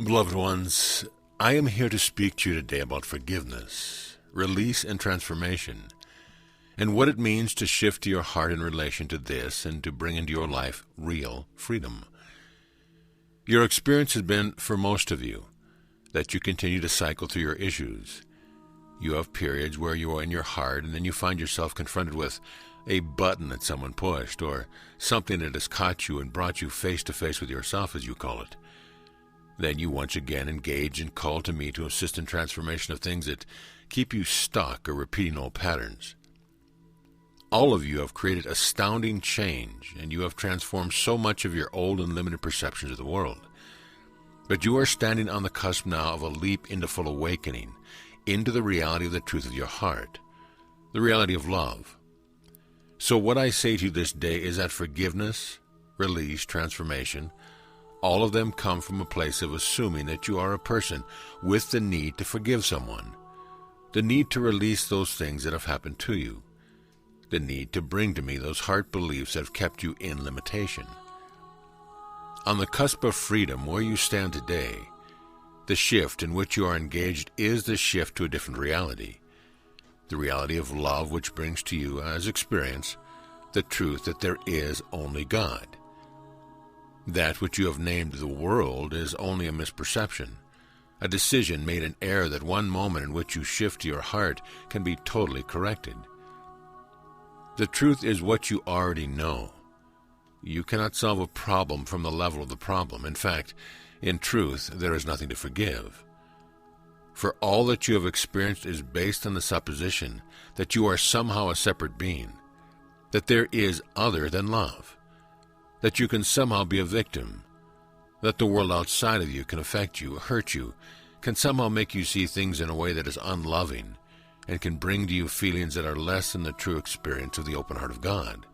Beloved ones, I am here to speak to you today about forgiveness, release, and transformation, and what it means to shift your heart in relation to this and to bring into your life real freedom. Your experience has been, for most of you, that you continue to cycle through your issues. You have periods where you are in your heart, and then you find yourself confronted with a button that someone pushed, or something that has caught you and brought you face to face with yourself, as you call it. Then you once again engage and call to me to assist in transformation of things that keep you stuck or repeating old patterns. All of you have created astounding change, and you have transformed so much of your old and limited perceptions of the world. But you are standing on the cusp now of a leap into full awakening, into the reality of the truth of your heart, the reality of love. So what I say to you this day is that forgiveness, release, transformation, all of them come from a place of assuming that you are a person with the need to forgive someone, the need to release those things that have happened to you, the need to bring to me those heart beliefs that have kept you in limitation. On the cusp of freedom, where you stand today, the shift in which you are engaged is the shift to a different reality, the reality of love, which brings to you as experience the truth that there is only God. That which you have named the world is only a misperception, a decision made in error that one moment in which you shift your heart can be totally corrected. The truth is what you already know. You cannot solve a problem from the level of the problem. In fact, in truth, there is nothing to forgive. For all that you have experienced is based on the supposition that you are somehow a separate being, that there is other than love, that you can somehow be a victim, that the world outside of you can affect you, hurt you, can somehow make you see things in a way that is unloving, and can bring to you feelings that are less than the true experience of the open heart of God.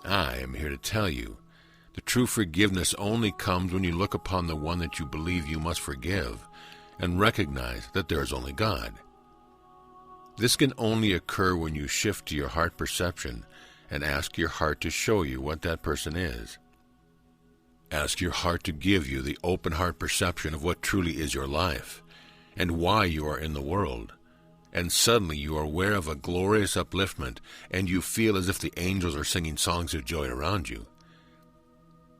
I am here to tell you, the true forgiveness only comes when you look upon the one that you believe you must forgive, and recognize that there is only God. This can only occur when you shift to your heart perception and ask your heart to show you what that person is. Ask your heart to give you the open heart perception of what truly is your life and why you are in the world. And suddenly you are aware of a glorious upliftment, and you feel as if the angels are singing songs of joy around you.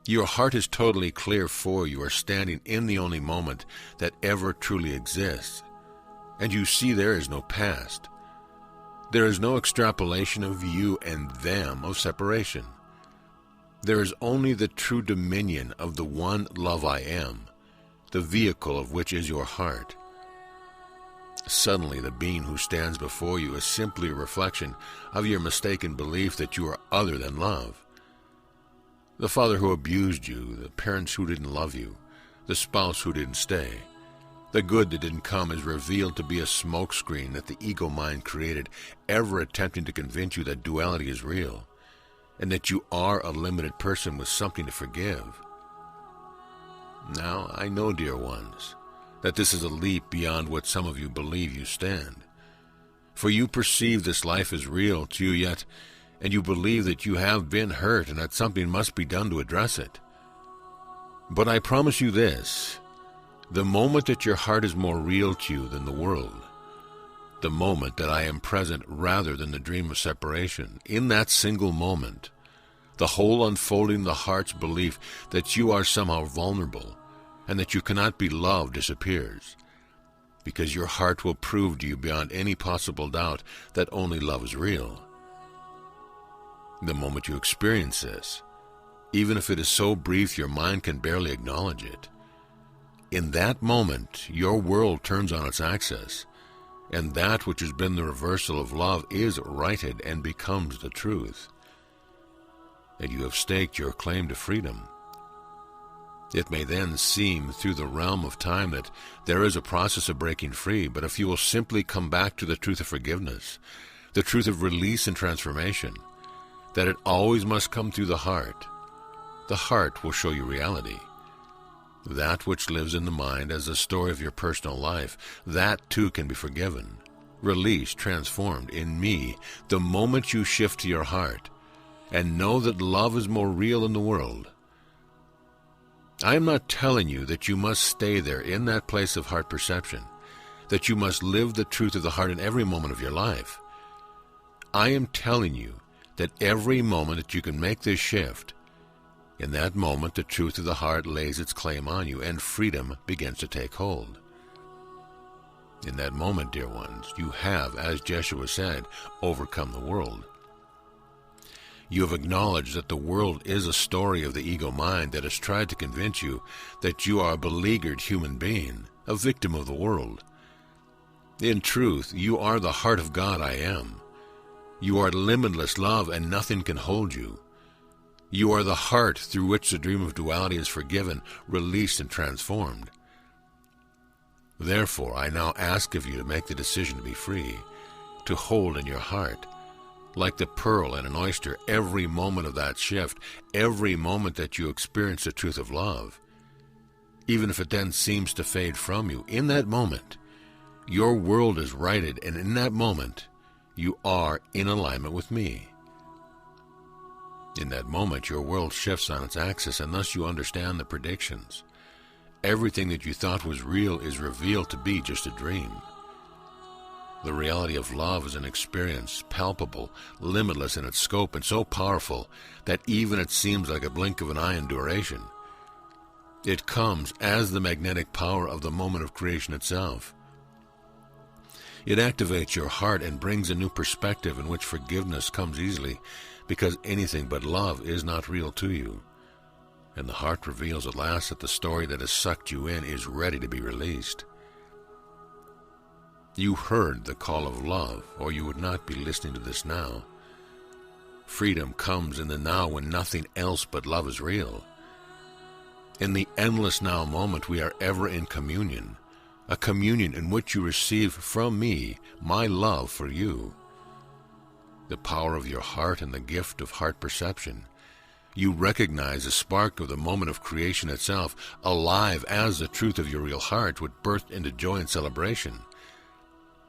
Your heart is totally clear, for you are standing in the only moment that ever truly exists, and you see there is no past. There is no extrapolation of you and them of separation. There is only the true dominion of the one love I am, the vehicle of which is your heart. Suddenly the being who stands before you is simply a reflection of your mistaken belief that you are other than love. The father who abused you, the parents who didn't love you, the spouse who didn't stay, the good that didn't come is revealed to be a smokescreen that the ego mind created, ever attempting to convince you that duality is real, and that you are a limited person with something to forgive. Now, I know, dear ones, that this is a leap beyond what some of you believe you stand. For you perceive this life is real to you yet, and you believe that you have been hurt and that something must be done to address it. But I promise you this, the moment that your heart is more real to you than the world, the moment that I am present rather than the dream of separation, in that single moment, the whole unfolding of the heart's belief that you are somehow vulnerable and that you cannot be loved disappears, because your heart will prove to you beyond any possible doubt that only love is real. The moment you experience this, even if it is so brief your mind can barely acknowledge it, in that moment your world turns on its axis, and that which has been the reversal of love is righted and becomes the truth. And you have staked your claim to freedom. It may then seem through the realm of time that there is a process of breaking free, but if you will simply come back to the truth of forgiveness, the truth of release and transformation, that it always must come through the heart will show you reality. That which lives in the mind as the story of your personal life, that too can be forgiven, released, transformed in me the moment you shift to your heart and know that love is more real in the world. I am not telling you that you must stay there in that place of heart perception, that you must live the truth of the heart in every moment of your life. I am telling you that every moment that you can make this shift, in that moment the truth of the heart lays its claim on you and freedom begins to take hold. In that moment, dear ones, you have, as Jeshua said, overcome the world. You have acknowledged that the world is a story of the ego mind that has tried to convince you that you are a beleaguered human being, a victim of the world. In truth, you are the heart of God I am. You are limitless love and nothing can hold you. You are the heart through which the dream of duality is forgiven, released, and transformed. Therefore, I now ask of you to make the decision to be free, to hold in your heart, like the pearl in an oyster, every moment of that shift, every moment that you experience the truth of love, even if it then seems to fade from you. In that moment, your world is righted, and in that moment, you are in alignment with me. In that moment, your world shifts on its axis, and thus you understand the predictions. Everything that you thought was real is revealed to be just a dream. The reality of love is an experience, palpable, limitless in its scope, and so powerful that even it seems like a blink of an eye in duration. It comes as the magnetic power of the moment of creation itself. It activates your heart and brings a new perspective in which forgiveness comes easily, because anything but love is not real to you. And the heart reveals at last that the story that has sucked you in is ready to be released. You heard the call of love, or you would not be listening to this now. Freedom comes in the now when nothing else but love is real. In the endless now moment, we are ever in communion, a communion in which you receive from me my love for you. The power of your heart and the gift of heart perception. You recognize the spark of the moment of creation itself, alive as the truth of your real heart would burst into joy and celebration.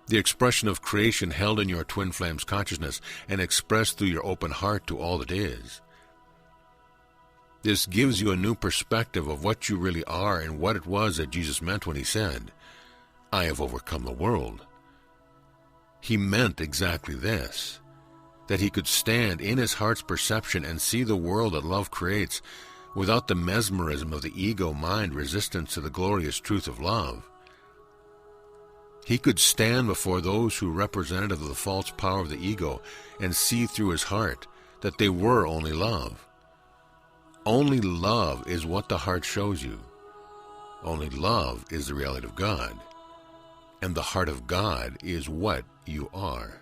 The expression of creation held in your twin flames consciousness and expressed through your open heart to all that is. This gives you a new perspective of what you really are and what it was that Jesus meant when he said, I have overcome the world. He meant exactly this, that he could stand in his heart's perception and see the world that love creates without the mesmerism of the ego mind resistance to the glorious truth of love. He could stand before those who representative of the false power of the ego and see through his heart that they were only love. Only love is what the heart shows you. Only love is the reality of God. And the heart of God is what you are.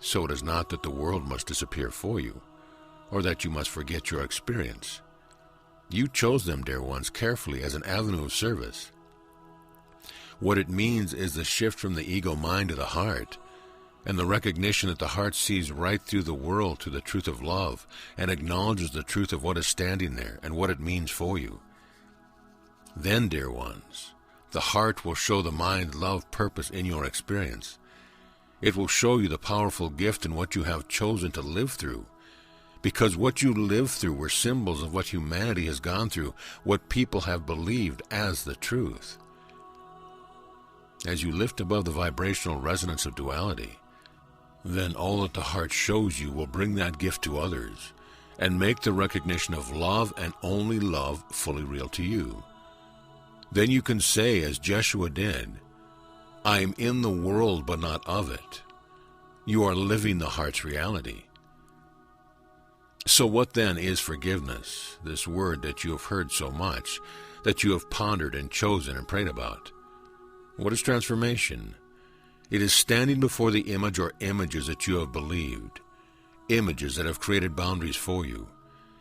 So it is not that the world must disappear for you, or that you must forget your experience. You chose them, dear ones, carefully as an avenue of service. What it means is the shift from the ego mind to the heart, and the recognition that the heart sees right through the world to the truth of love, and acknowledges the truth of what is standing there and what it means for you. Then, dear ones, the heart will show the mind love purpose in your experience. It will show you the powerful gift in what you have chosen to live through, because what you lived through were symbols of what humanity has gone through, what people have believed as the truth. As you lift above the vibrational resonance of duality, then all that the heart shows you will bring that gift to others and make the recognition of love and only love fully real to you. Then you can say, as Jeshua did, I am in the world but not of it. You are living the heart's reality. So what then is forgiveness, this word that you have heard so much, that you have pondered and chosen and prayed about? What is transformation? It is standing before the image or images that you have believed, images that have created boundaries for you,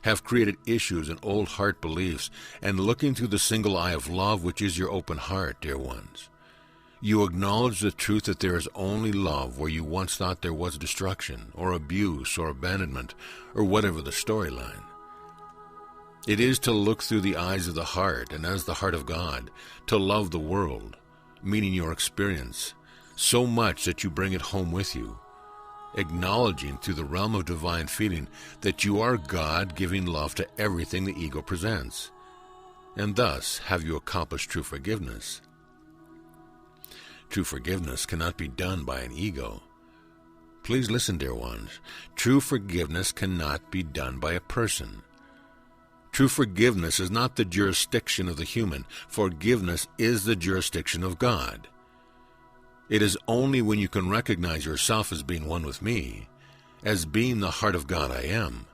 have created issues and old heart beliefs, and looking through the single eye of love, which is your open heart, dear ones. You acknowledge the truth that there is only love where you once thought there was destruction, or abuse, or abandonment, or whatever the storyline. It is to look through the eyes of the heart, and as the heart of God, to love the world, meaning your experience, so much that you bring it home with you, acknowledging through the realm of divine feeling that you are God giving love to everything the ego presents. And thus have you accomplished true forgiveness. True forgiveness cannot be done by an ego. Please listen, dear ones. True forgiveness cannot be done by a person. True forgiveness is not the jurisdiction of the human. Forgiveness is the jurisdiction of God. It is only when you can recognize yourself as being one with me, as being the heart of God I am,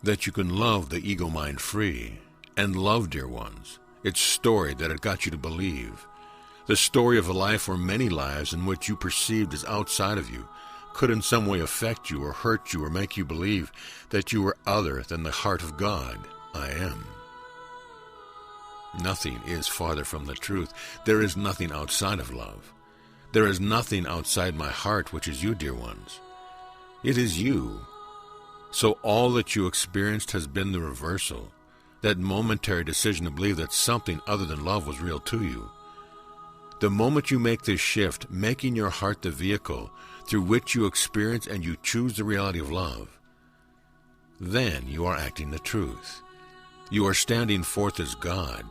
that you can love the ego mind free, and love, dear ones, its story that it got you to believe. The story of a life or many lives in which you perceived as outside of you could in some way affect you or hurt you or make you believe that you were other than the heart of God I am. Nothing is farther from the truth. There is nothing outside of love. There is nothing outside my heart, which is you, dear ones. It is you. So all that you experienced has been the reversal, that momentary decision to believe that something other than love was real to you. The moment you make this shift, making your heart the vehicle through which you experience and you choose the reality of love, then you are acting the truth. You are standing forth as God.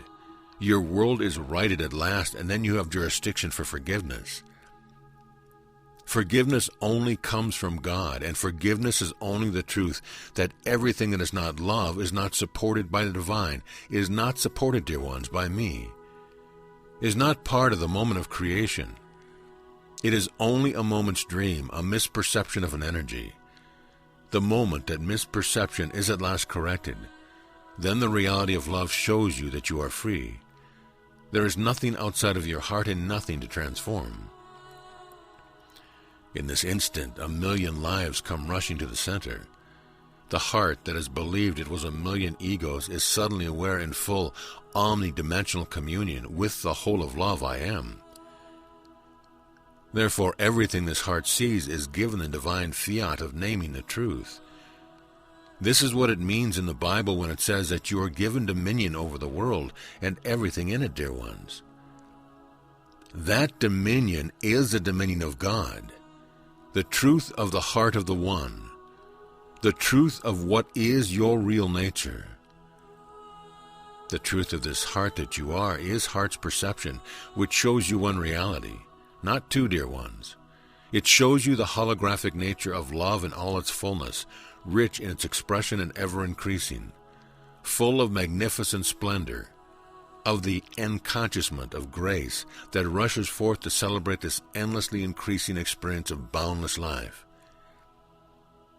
Your world is righted at last, and then you have jurisdiction for forgiveness. Forgiveness only comes from God, and forgiveness is only the truth that everything that is not love is not supported by the divine, is not supported, dear ones, by me, is not part of the moment of creation. It is only a moment's dream, a misperception of an energy. The moment that misperception is at last corrected, then the reality of love shows you that you are free. There is nothing outside of your heart and nothing to transform. In this instant, 1,000,000 lives come rushing to the center. The heart that has believed it was 1,000,000 egos is suddenly aware in full, omnidimensional communion with the whole of love I am. Therefore, everything this heart sees is given the divine fiat of naming the truth. This is what it means in the Bible when it says that you are given dominion over the world and everything in it, dear ones. That dominion is the dominion of God, the truth of the heart of the One, the truth of what is your real nature. The truth of this heart that you are is heart's perception, which shows you one reality, not two, dear ones. It shows you the holographic nature of love in all its fullness, rich in its expression and ever increasing, full of magnificent splendor, of the enconsciousment of grace that rushes forth to celebrate this endlessly increasing experience of boundless life.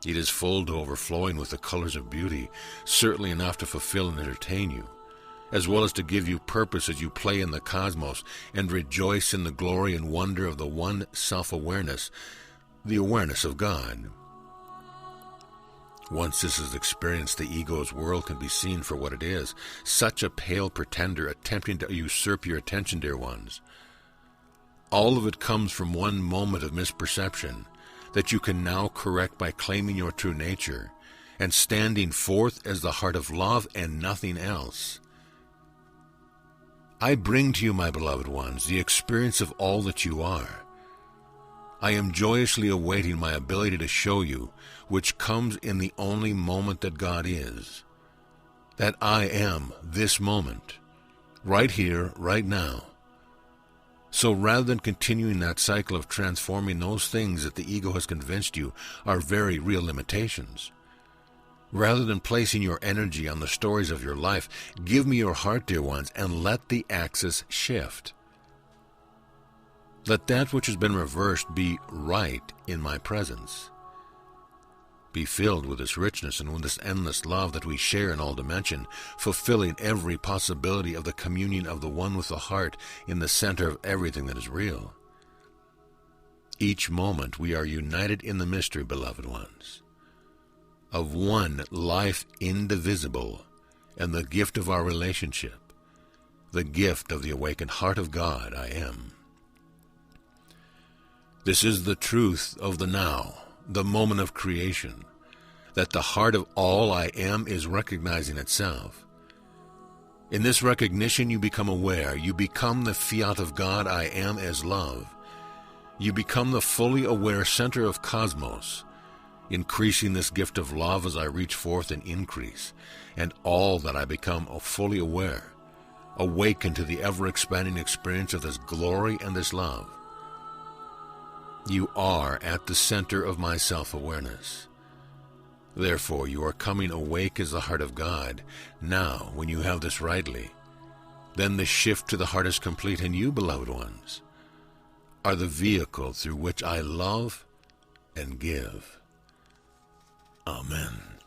It is full to overflowing with the colors of beauty, certainly enough to fulfill and entertain you, as well as to give you purpose as you play in the cosmos and rejoice in the glory and wonder of the one self-awareness, the awareness of God. Once this is experienced, the ego's world can be seen for what it is, such a pale pretender attempting to usurp your attention, dear ones. All of it comes from one moment of misperception that you can now correct by claiming your true nature and standing forth as the heart of love and nothing else. I bring to you, my beloved ones, the experience of all that you are. I am joyously awaiting my ability to show you, which comes in the only moment that God is, that I am this moment, right here, right now. So rather than continuing that cycle of transforming those things that the ego has convinced you are very real limitations, rather than placing your energy on the stories of your life, give me your heart, dear ones, and let the axis shift. Let that which has been reversed be right in my presence. Be filled with this richness and with this endless love that we share in all dimension, fulfilling every possibility of the communion of the one with the heart in the center of everything that is real. Each moment we are united in the mystery, beloved ones, of one life indivisible and the gift of our relationship, the gift of the awakened heart of God I am. This is the truth of the now, the moment of creation, that the heart of all I am is recognizing itself. In this recognition you become aware, you become the fiat of God I am as love. You become the fully aware center of cosmos, increasing this gift of love as I reach forth and increase, and all that I become fully aware, awaken to the ever-expanding experience of this glory and this love. You are at the center of my self-awareness. Therefore, you are coming awake as the heart of God. Now, when you have this rightly, then the shift to the heart is complete, and you, beloved ones, are the vehicle through which I love and give. Amen.